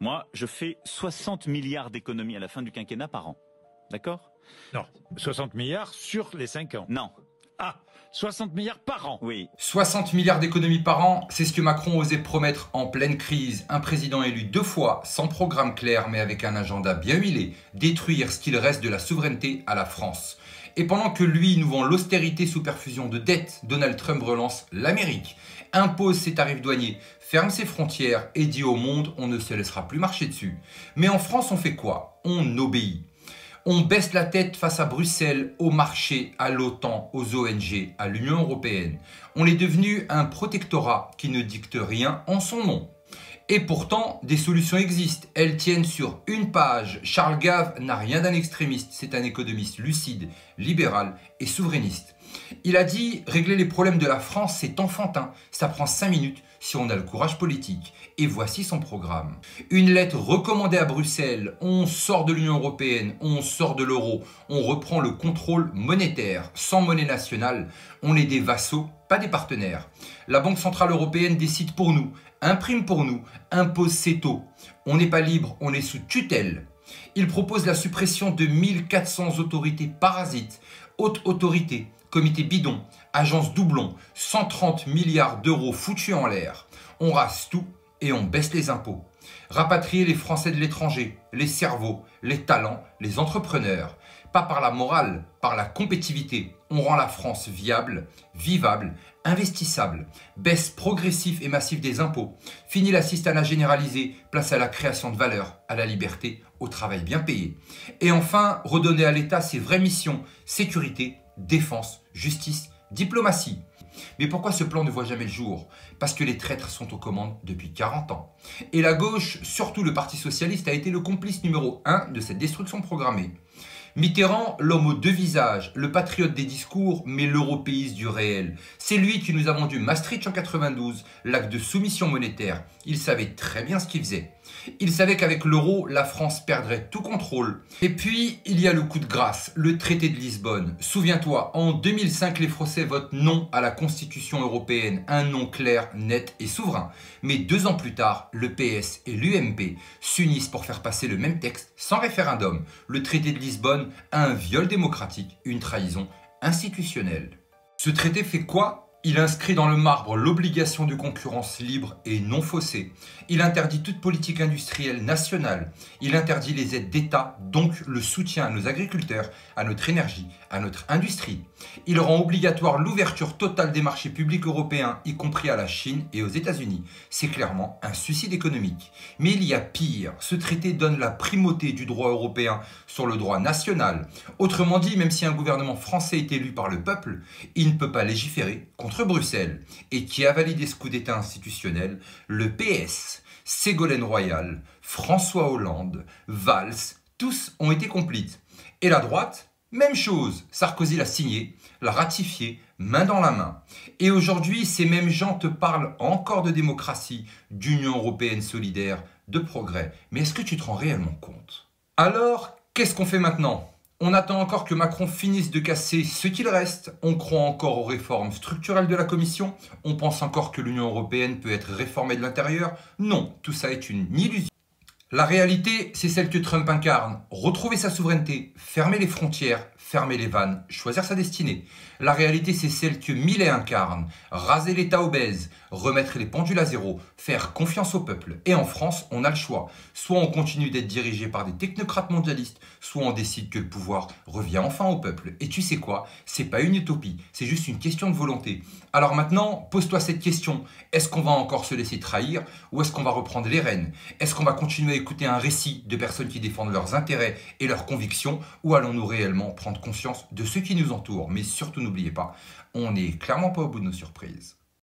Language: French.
Moi, je fais 60 milliards d'économies à la fin du quinquennat par an. D'accord? Non, 60 milliards sur les 5 ans. Non. Ah, 60 milliards par an. Oui. 60 milliards d'économies par an, c'est ce que Macron osait promettre en pleine crise. Un président élu 2 fois, sans programme clair mais avec un agenda bien huilé, détruire ce qu'il reste de la souveraineté à la France. Et pendant que lui nous vend l'austérité sous perfusion de dettes, Donald Trump relance l'Amérique, impose ses tarifs douaniers, ferme ses frontières et dit au monde on ne se laissera plus marcher dessus. Mais en France on fait quoi? On obéit. On baisse la tête face à Bruxelles, au marché, à l'OTAN, aux ONG, à l'Union européenne. On est devenu un protectorat qui ne dicte rien en son nom. Et pourtant, des solutions existent. Elles tiennent sur une page. Charles Gave n'a rien d'un extrémiste. C'est un économiste lucide, libéral et souverainiste. Il a dit « Régler les problèmes de la France, c'est enfantin. Ça prend 5 minutes si on a le courage politique. » Et voici son programme. Une lettre recommandée à Bruxelles. On sort de l'Union européenne, on sort de l'euro. On reprend le contrôle monétaire. Sans monnaie nationale, on est des vassaux, pas des partenaires. La Banque Centrale Européenne décide pour nous, imprime pour nous, impose ses taux. On n'est pas libre, on est sous tutelle. Il propose la suppression de 1400 autorités parasites, hautes autorités, comité bidon, agence doublon, 130 milliards d'euros foutus en l'air. On rase tout et on baisse les impôts. Rapatrier les Français de l'étranger, les cerveaux, les talents, les entrepreneurs. Pas par la morale, par la compétitivité. On rend la France viable, vivable, investissable. Baisse progressive et massive des impôts. Fini l'assistanat généralisé, place à la création de valeur, à la liberté, au travail bien payé. Et enfin, redonner à l'État ses vraies missions, sécurité, défense, justice, diplomatie. Mais pourquoi ce plan ne voit jamais le jour? Parce que les traîtres sont aux commandes depuis 40 ans. Et la gauche, surtout le Parti Socialiste, a été le complice numéro 1 de cette destruction programmée. Mitterrand, l'homme aux 2 visages, le patriote des discours, mais l'européiste du réel. C'est lui qui nous a vendu Maastricht en 92, l'acte de soumission monétaire. Il savait très bien ce qu'il faisait. Il savait qu'avec l'euro, la France perdrait tout contrôle. Et puis, il y a le coup de grâce, le traité de Lisbonne. Souviens-toi, en 2005, les Français votent non à la Constitution européenne. Un non clair, net et souverain. Mais 2 ans plus tard, le PS et l'UMP s'unissent pour faire passer le même texte sans référendum. Le traité de Lisbonne a un viol démocratique, une trahison institutionnelle. Ce traité fait quoi ? Il inscrit dans le marbre l'obligation de concurrence libre et non faussée. Il interdit toute politique industrielle nationale. Il interdit les aides d'État, donc le soutien à nos agriculteurs, à notre énergie, à notre industrie. Il rend obligatoire l'ouverture totale des marchés publics européens, y compris à la Chine et aux États-Unis. C'est clairement un suicide économique. Mais il y a pire. Ce traité donne la primauté du droit européen sur le droit national. Autrement dit, même si un gouvernement français est élu par le peuple, il ne peut pas légiférer contre Bruxelles. Et qui a validé ce coup d'État institutionnel? Le PS, Ségolène Royal, François Hollande, Valls, tous ont été complices. Et la droite? Même chose, Sarkozy l'a signé, l'a ratifié, main dans la main. Et aujourd'hui, ces mêmes gens te parlent encore de démocratie, d'Union européenne solidaire, de progrès. Mais est-ce que tu te rends réellement compte? Alors, qu'est-ce qu'on fait maintenant? On attend encore que Macron finisse de casser ce qu'il reste. On croit encore aux réformes structurelles de la Commission. On pense encore que l'Union européenne peut être réformée de l'intérieur. Non, tout ça est une illusion. La réalité, c'est celle que Trump incarne. Retrouver sa souveraineté, fermer les frontières, fermer les vannes, choisir sa destinée. La réalité, c'est celle que Milei incarne. Raser l'État obèse, remettre les pendules à zéro, faire confiance au peuple. Et en France, on a le choix. Soit on continue d'être dirigé par des technocrates mondialistes, soit on décide que le pouvoir revient enfin au peuple. Et tu sais quoi? C'est pas une utopie, c'est juste une question de volonté. Alors maintenant, pose-toi cette question. Est-ce qu'on va encore se laisser trahir ou est-ce qu'on va reprendre les rênes? Est-ce qu'on va continuer à écouter un récit de personnes qui défendent leurs intérêts et leurs convictions ou allons-nous réellement prendre conscience de ce qui nous entoure? Mais surtout n'oubliez pas, on n'est clairement pas au bout de nos surprises.